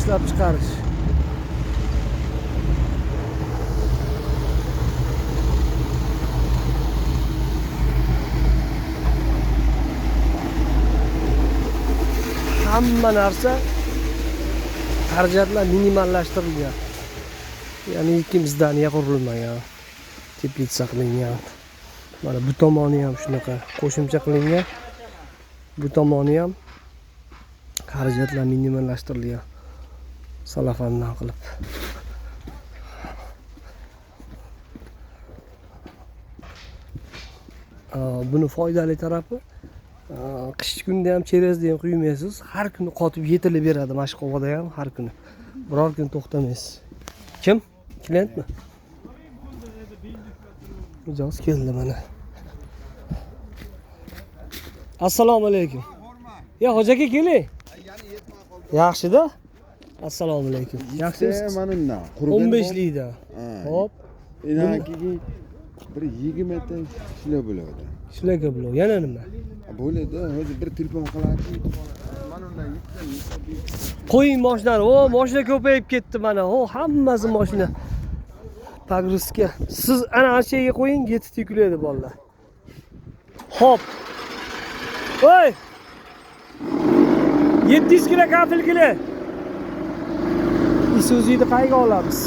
ishlab chiqarish. Hamma narsa xarajatlar minimallashtirilgan. Ya'ni ikki zdaniya qurilmagan, teplitsa qilingan. Mana bu tomoni ham shunaqa qo'shimcha qilingan. Bu tomoni ham xarajatlar minimallashtirilgan. Salafandan qilib. Buni foydali tarafi qish kunda ham cherezda ham quymaysiz. Har kuni qotib yetilib beradi Mashqovada ham har kuni. Biror kun to'xtamaysiz. Kim? Klientmi? Mijoz keldi mana. Assalomu alaykum. Ya hoji aka keling. Yaxshi-da? Assalomu alaykum. Yaxshimisiz? Mana bundan. 15 likda. Hop. Inakigi bir 20 ta ishlar bo'ladi. Shularga bo'ladi. Yana nima? Bo'ladi, hozir bir telefon qiladi. Mana undan yetgan. Qo'ying mashinani. O, mashina ko'payib ketdi mana. O, hammasi mashina. Pagrizga. Siz ana yerga qo'ying, yetib yukladi bolalar. Hop. Oy! 700 kilo kafil kilo. Isuzu'ni qayga olamiz?